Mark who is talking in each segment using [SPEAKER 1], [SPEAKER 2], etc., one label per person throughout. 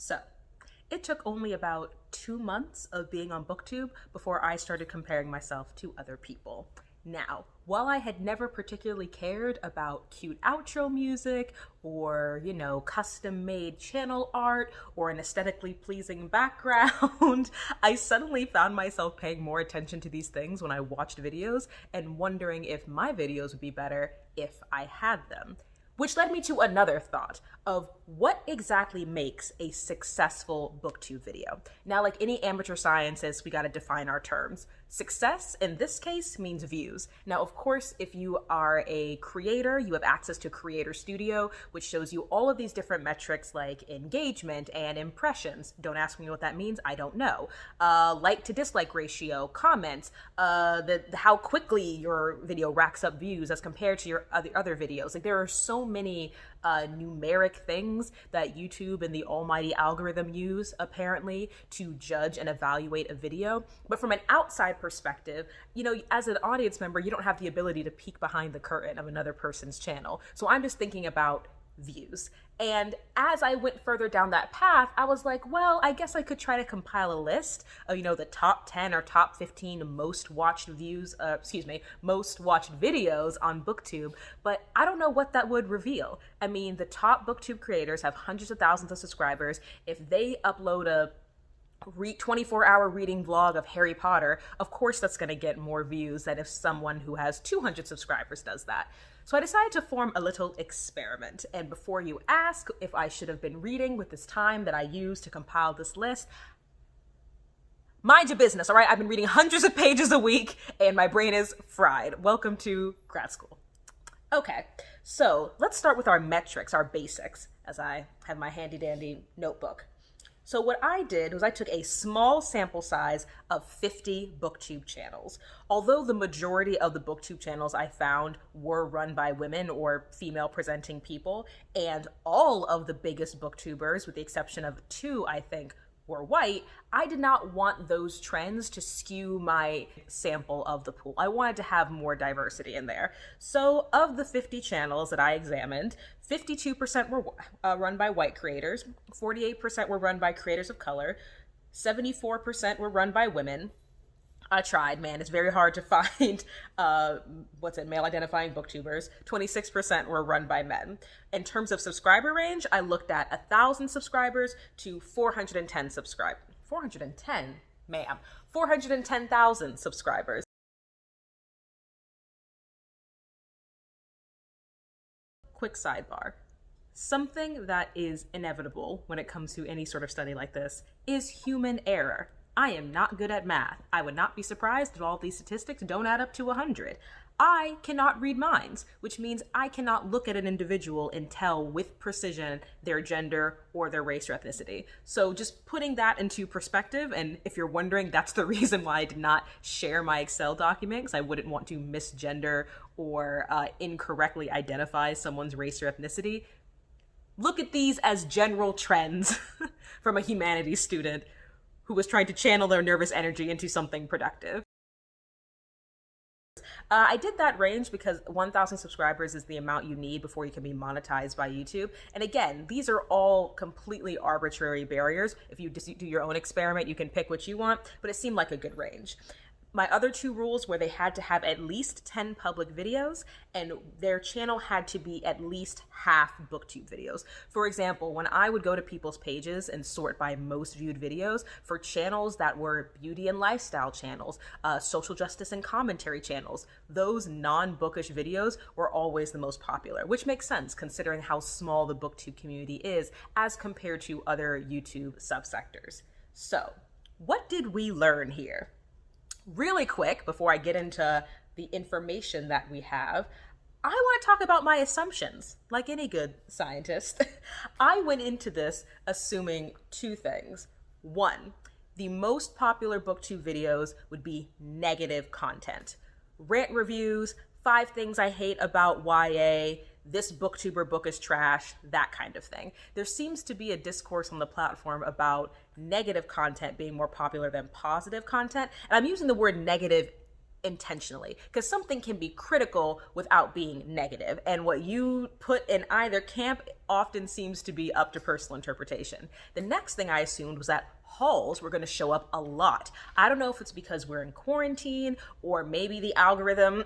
[SPEAKER 1] So, it took only about 2 months of being on Booktube before I started comparing myself to other people. Now, while I had never particularly cared about cute outro music or, custom made channel art or an aesthetically pleasing background, I suddenly found myself paying more attention to these things when I watched videos and wondering if my videos would be better if I had them. Which led me to another thought of what exactly makes a successful Booktube video. Now, like any amateur scientist, we got to define our terms. Success, in this case, means views. Now, of course, if you are a creator, you have access to Creator Studio, which shows you all of these different metrics like engagement and impressions. Don't ask me what that means, I don't know. Like to dislike ratio, comments, how quickly your video racks up views as compared to your other videos. Like, there are so many numeric things that YouTube and the almighty algorithm use, apparently, to judge and evaluate a video. But from an outside perspective, as an audience member, you don't have the ability to peek behind the curtain of another person's channel. So I'm just thinking about views. And as I went further down that path, I was like, well, I guess I could try to compile a list of, the top 10 or top 15 most watched videos on Booktube, but I don't know what that would reveal. I mean, the top Booktube creators have hundreds of thousands of subscribers. If they upload a 24-hour reading vlog of Harry Potter, of course that's going to get more views than if someone who has 200 subscribers does that. So I decided to form a little experiment. And before you ask if I should have been reading with this time that I used to compile this list, mind your business, all right? I've been reading hundreds of pages a week and my brain is fried. Welcome to grad school. Okay, so let's start with our metrics, our basics, as I have my handy dandy notebook. So what I did was I took a small sample size of 50 Booktube channels. Although the majority of the Booktube channels I found were run by women or female presenting people, and all of the biggest Booktubers, with the exception of 2, I think, were white, I did not want those trends to skew my sample of the pool. I wanted to have more diversity in there. So of the 50 channels that I examined, 52% were run by white creators, 48% were run by creators of color, 74% were run by women. I tried, man. It's very hard to find, male identifying booktubers. 26% were run by men. In terms of subscriber range, I looked at 1,000 subscribers to 410 subscribers. 410? Ma'am. 410,000 subscribers. Quick sidebar. Something that is inevitable when it comes to any sort of study like this is human error. I am not good at math. I would not be surprised if all of these statistics don't add up to 100. I cannot read minds, which means I cannot look at an individual and tell with precision their gender or their race or ethnicity. So just putting that into perspective, and if you're wondering, that's the reason why I did not share my Excel document, because I wouldn't want to misgender or incorrectly identify someone's race or ethnicity. Look at these as general trends from a humanities student who was trying to channel their nervous energy into something productive. I did that range because 1,000 subscribers is the amount you need before you can be monetized by YouTube. And again, these are all completely arbitrary barriers. If you just do your own experiment, you can pick what you want, but it seemed like a good range. My other 2 rules were they had to have at least 10 public videos and their channel had to be at least half Booktube videos. For example, when I would go to people's pages and sort by most viewed videos for channels that were beauty and lifestyle channels, social justice and commentary channels, those non-bookish videos were always the most popular, which makes sense considering how small the Booktube community is as compared to other YouTube subsectors. So, what did we learn here? Really quick, before I get into the information that we have, I want to talk about my assumptions. Like any good scientist, I went into this assuming 2 things. 1, the most popular Booktube videos would be negative content. Rant reviews, 5 things I hate about YA, this booktuber book is trash, that kind of thing. There seems to be a discourse on the platform about negative content being more popular than positive content. And I'm using the word negative intentionally because something can be critical without being negative. And what you put in either camp often seems to be up to personal interpretation. The next thing I assumed was that hauls were going to show up a lot. I don't know if it's because we're in quarantine or maybe the algorithm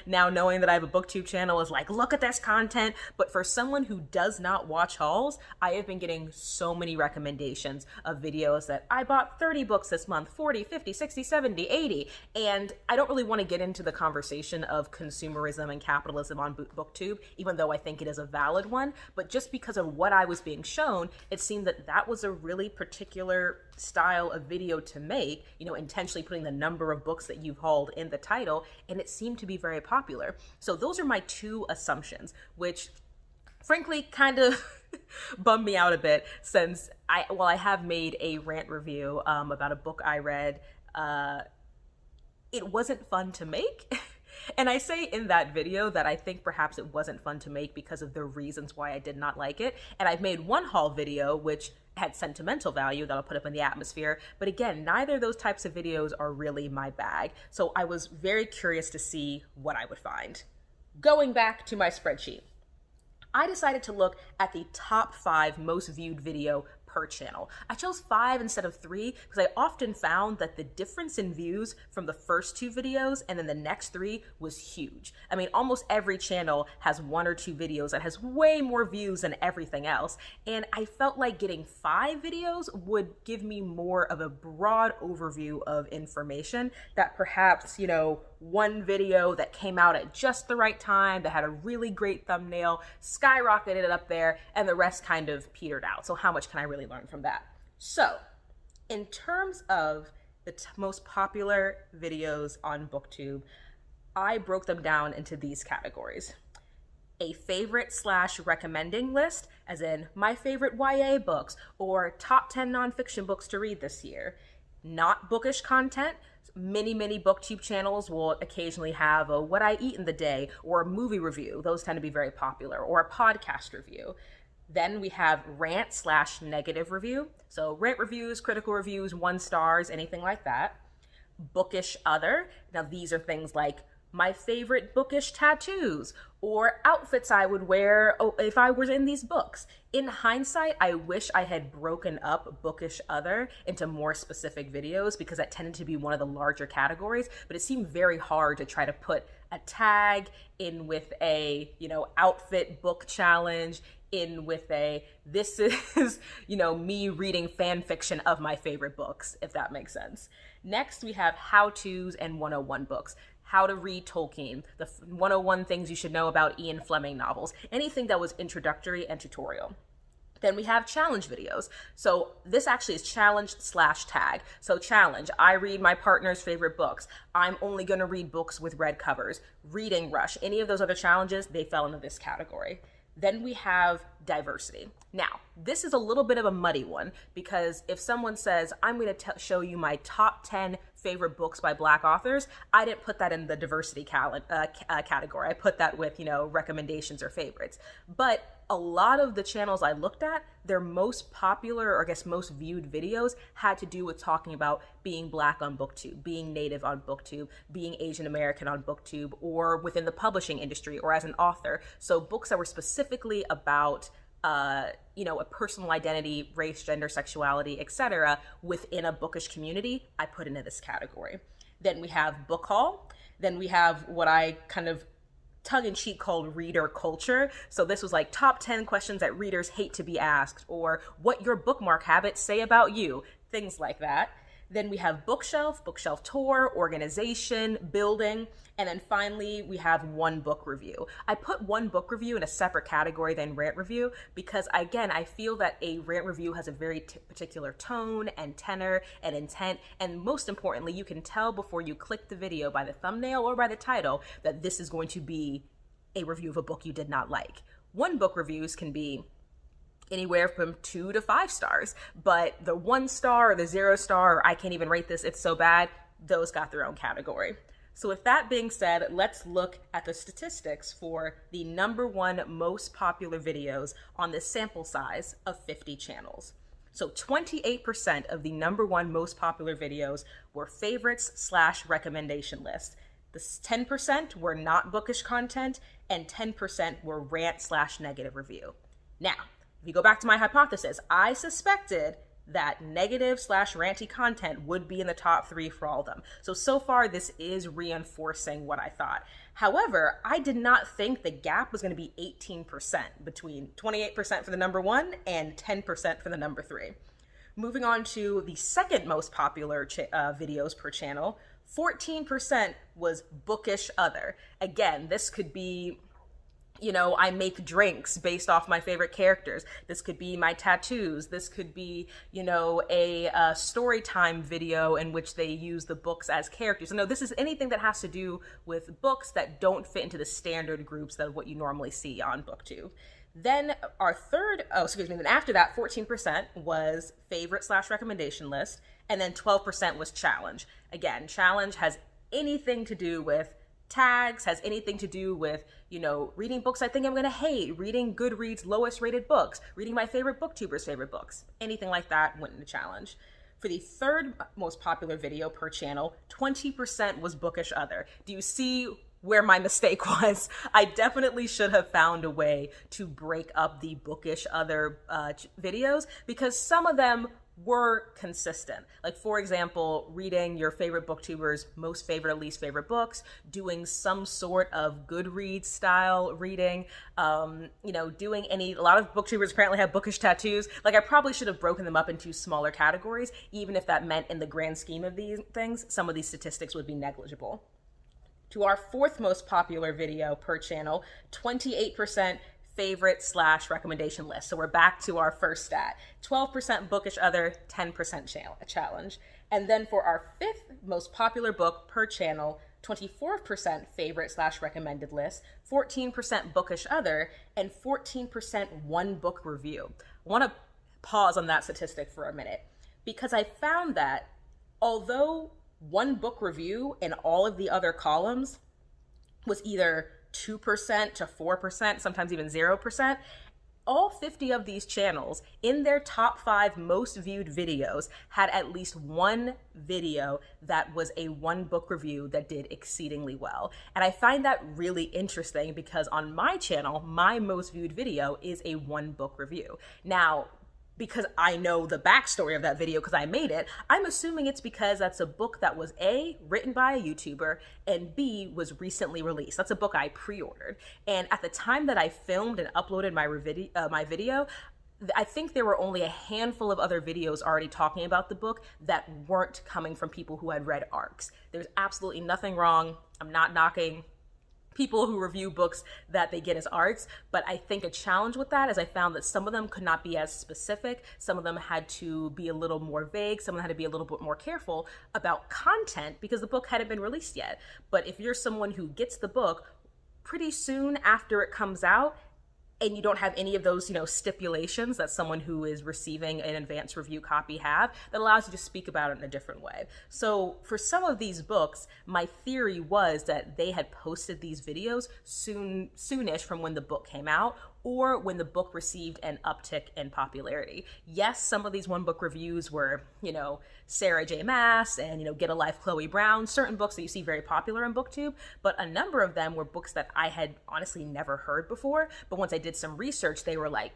[SPEAKER 1] now knowing that I have a booktube channel is like, look at this content. But for someone who does not watch hauls, I have been getting so many recommendations of videos that I bought 30 books this month, 40, 50, 60, 70, 80. And I don't really want to get into the conversation of consumerism and capitalism on booktube, even though I think it is a valid one. But just because of what I was being shown, it seemed that that was a really particular style of video to make, intentionally putting the number of books that you've hauled in the title, and it seemed to be very popular. So those are my two assumptions, which frankly kind of bummed me out a bit, since I have made a rant review about a book I read. It wasn't fun to make. And I say in that video that I think perhaps it wasn't fun to make because of the reasons why I did not like it. And I've made one haul video which had sentimental value that I'll put up in the atmosphere. But again, neither of those types of videos are really my bag. So I was very curious to see what I would find. Going back to my spreadsheet, I decided to look at the top 5 most viewed video per channel. I chose 5 instead of 3 because I often found that the difference in views from the first 2 videos and then the next 3 was huge. I mean, almost every channel has 1 or 2 videos that has way more views than everything else. And I felt like getting 5 videos would give me more of a broad overview of information that perhaps, one video that came out at just the right time, that had a really great thumbnail, skyrocketed it up there, and the rest kind of petered out. So how much can I really learn from that? So in terms of the most popular videos on Booktube, I broke them down into these categories. A favorite / recommending list, as in my favorite YA books or top 10 nonfiction books to read this year. Not bookish content. Many Booktube channels will occasionally have a what I eat in the day or a movie review. Those tend to be very popular, or a podcast review. Then we have rant / negative review. So rant reviews, critical reviews, 1 stars, anything like that. Bookish Other. Now these are things like my favorite bookish tattoos or outfits I would wear if I was in these books. In hindsight, I wish I had broken up Bookish Other into more specific videos because that tended to be one of the larger categories, but it seemed very hard to try to put a tag in with a, outfit book challenge, in with a, this is, me reading fan fiction of my favorite books, if that makes sense. Next, we have how-tos and 101 books. How to read Tolkien, the 101 things you should know about Ian Fleming novels, anything that was introductory and tutorial. Then we have challenge videos. So this actually is challenge / tag. So challenge, I read my partner's favorite books. I'm only gonna read books with red covers. Reading rush, any of those other challenges, they fell into this category. Then we have diversity. Now, this is a little bit of a muddy one because if someone says, I'm going to show you my top 10 favorite books by Black authors, I didn't put that in the diversity category. I put that with, recommendations or favorites. But a lot of the channels I looked at, their most popular, or I guess most viewed videos had to do with talking about being Black on Booktube, being Native on Booktube, being Asian American on Booktube, or within the publishing industry, or as an author. So books that were specifically about a personal identity, race, gender, sexuality, etc. within a bookish community, I put into this category. Then we have book haul. Then we have what I kind of tongue-in-cheek called reader culture. So this was like top 10 questions that readers hate to be asked, or what your bookmark habits say about you, things like that. Then we have bookshelf tour, organization, building, and then finally we have 1 book review. I put 1 book review in a separate category than rant review because, again, I feel that a rant review has a very particular tone and tenor and intent, and most importantly, you can tell before you click the video by the thumbnail or by the title that this is going to be a review of a book you did not like. 1 book reviews can be anywhere from 2 to 5 stars, but the 1 star or the 0 star, or I can't even rate this, it's so bad, those got their own category. So with that being said, let's look at the statistics for the #1 most popular videos on this sample size of 50 channels. So 28% of the #1 most popular videos were favorites / recommendation list. The 10% were not bookish content, and 10% were rant / negative review. Now, if you go back to my hypothesis, I suspected that negative/ranty content would be in the top 3 for all of them. So far, this is reinforcing what I thought. However, I did not think the gap was going to be 18% between 28% for the number 1 and 10% for the number 3. Moving on to the second most popular videos per channel, 14% was Bookish Other. Again, this could be, I make drinks based off my favorite characters. This could be my tattoos. This could be, a story time video in which they use the books as characters. No, this is anything that has to do with books that don't fit into the standard groups that what you normally see on Booktube. Then our then after that, 14% was favorite/recommendation list, and then 12% was challenge. Again, challenge has anything to do with tags, has anything to do with, reading books I think I'm gonna hate, reading Goodreads' lowest rated books, reading my favorite booktuber's favorite books. Anything like that went in the challenge. For the third most popular video per channel, 20% was Bookish Other. Do you see where my mistake was? I definitely should have found a way to break up the Bookish Other videos, because some of them were consistent. Like, for example, reading your favorite booktuber's most favorite or least favorite books, doing some sort of Goodreads style reading, a lot of booktubers apparently have bookish tattoos. Like, I probably should have broken them up into smaller categories, even if that meant in the grand scheme of these things, some of these statistics would be negligible. To our fourth most popular video per channel, 28% favorite/recommendation list. So we're back to our first stat. 12% Bookish Other, 10% challenge. And then for our fifth most popular book per channel, 24% favorite/recommended list, 14% Bookish Other, and 14% one book review. I want to pause on that statistic for a minute, because I found that although one book review in all of the other columns was either 2% to 4%, sometimes even 0%, all 50 of these channels in their top 5 most viewed videos had at least one video that was a one book review that did exceedingly well. And I find that really interesting, because on my channel, my most viewed video is a one book review. Now, because I know the backstory of that video because I made it, I'm assuming it's because that's a book that was A, written by a YouTuber, and B, was recently released. That's a book I pre-ordered. And at the time that I filmed and uploaded my video, I think there were only a handful of other videos already talking about the book that weren't coming from people who had read ARCs. There's absolutely nothing wrong. I'm not knocking people who review books that they get as arts, but I think a challenge with that is I found that some of them could not be as specific, some of them had to be a little more vague, some of them had to be a little bit more careful about content because the book hadn't been released yet. But if you're someone who gets the book pretty soon after it comes out, and you don't have any of those, stipulations that someone who is receiving an advanced review copy have, that allows you to speak about it in a different way. So for some of these books, my theory was that they had posted these videos soonish from when the book came out, or when the book received an uptick in popularity. Yes, some of these one book reviews were, Sarah J. Maas and, Get a Life Chloe Brown, certain books that you see very popular on Booktube, but a number of them were books that I had honestly never heard before. But once I did some research, they were like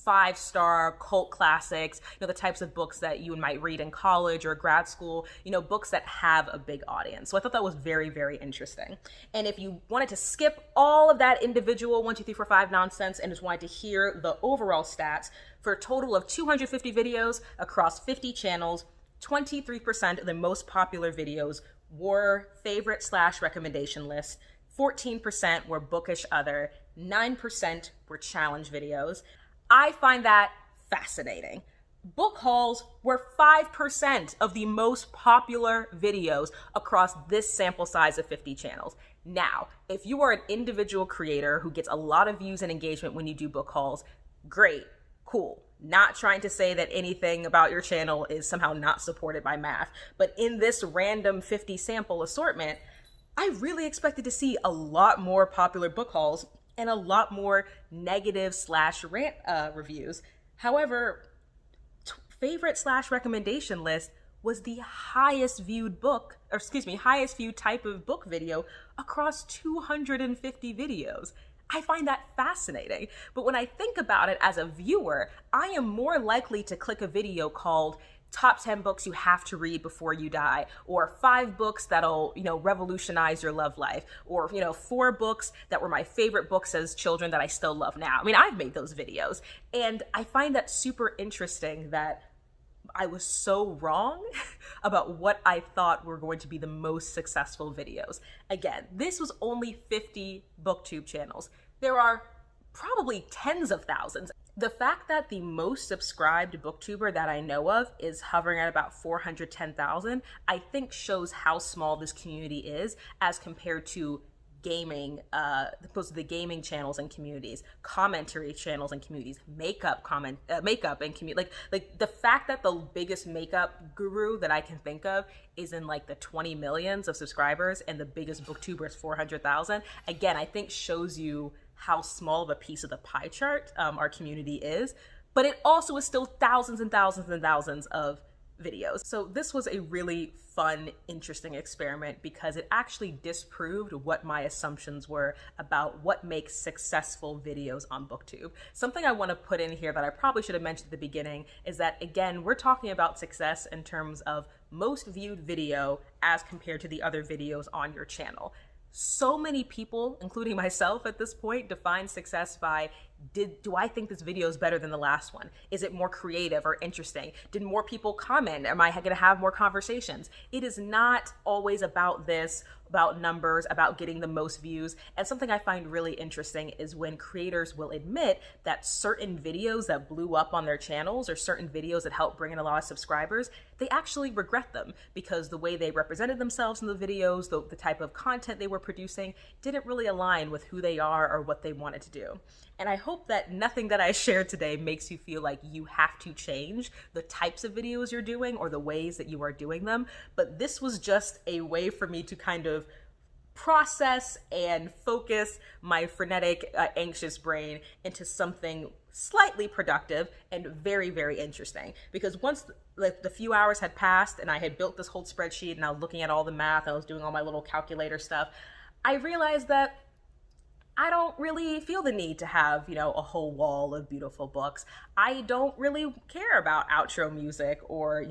[SPEAKER 1] 5-star cult classics, the types of books that you might read in college or grad school, books that have a big audience. So I thought that was very, very interesting. And if you wanted to skip all of that individual 1, 2, 3, 4, 5 nonsense and just wanted to hear the overall stats, for a total of 250 videos across 50 channels, 23% of the most popular videos were favorite/recommendation list, 14% were Bookish Other, 9% were challenge videos. I find that fascinating. Book hauls were 5% of the most popular videos across this sample size of 50 channels. Now, if you are an individual creator who gets a lot of views and engagement when you do book hauls, great, cool. Not trying to say that anything about your channel is somehow not supported by math, but in this random 50 sample assortment, I really expected to see a lot more popular book hauls and a lot more negative/rant reviews. However, favorite/recommendation list was the highest viewed highest viewed type of book video across 250 videos. I find that fascinating. But when I think about it as a viewer, I am more likely to click a video called top 10 books you have to read before you die, or 5 books that'll, revolutionize your love life, or, 4 books that were my favorite books as children that I still love now. I mean, I've made those videos, and I find that super interesting that I was so wrong about what I thought were going to be the most successful videos. Again, this was only 50 Booktube channels. There are probably tens of thousands. The fact that the most subscribed booktuber that I know of is hovering at about 410,000, I think shows how small this community is as compared to gaming, opposed to the gaming channels and communities, commentary channels and communities, makeup and community. Like the fact that the biggest makeup guru that I can think of is in like the 20 millions of subscribers and the biggest booktuber is 400,000. Again, I think shows you how small of a piece of the pie chart our community is, but it also is still thousands and thousands and thousands of videos. So this was a really fun, interesting experiment because it actually disproved what my assumptions were about what makes successful videos on Booktube. Something I want to put in here that I probably should have mentioned at the beginning is that, again, we're talking about success in terms of most viewed video as compared to the other videos on your channel. So many people, including myself at this point, define success by, do I think this video is better than the last one? Is it more creative or interesting? Did more people comment? Am I going to have more conversations? It is not always about this, about numbers, about getting the most views. And something I find really interesting is when creators will admit that certain videos that blew up on their channels or certain videos that helped bring in a lot of subscribers, they actually regret them because the way they represented themselves in the videos, the type of content they were producing, didn't really align with who they are or what they wanted to do. And I hope that nothing that I shared today makes you feel like you have to change the types of videos you're doing or the ways that you are doing them. But this was just a way for me to kind of process and focus my frenetic, anxious brain into something slightly productive and very, very interesting. Because once the few hours had passed and I had built this whole spreadsheet and I was looking at all the math, I was doing all my little calculator stuff, I realized that I don't really feel the need to have, a whole wall of beautiful books. I don't really care about outro music or,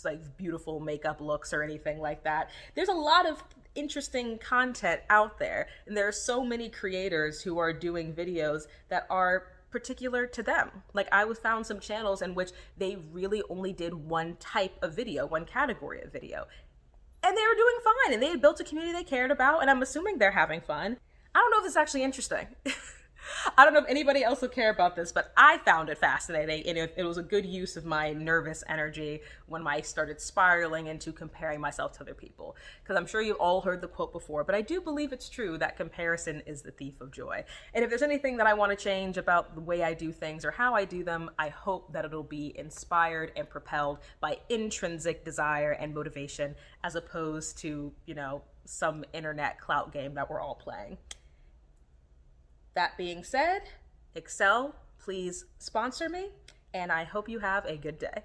[SPEAKER 1] like beautiful makeup looks or anything like that. There's a lot of interesting content out there, and there are so many creators who are doing videos that are particular to them. Like I found some channels in which they really only did one type of video, one category of video. And they were doing fine, and they had built a community they cared about, and I'm assuming they're having fun. I don't know if this is actually interesting. I don't know if anybody else will care about this, but I found it fascinating, and it was a good use of my nervous energy when I started spiraling into comparing myself to other people. Because I'm sure you've all heard the quote before, but I do believe it's true that comparison is the thief of joy. And if there's anything that I want to change about the way I do things or how I do them, I hope that it'll be inspired and propelled by intrinsic desire and motivation as opposed to, some internet clout game that we're all playing. That being said, Excel, please sponsor me, and I hope you have a good day.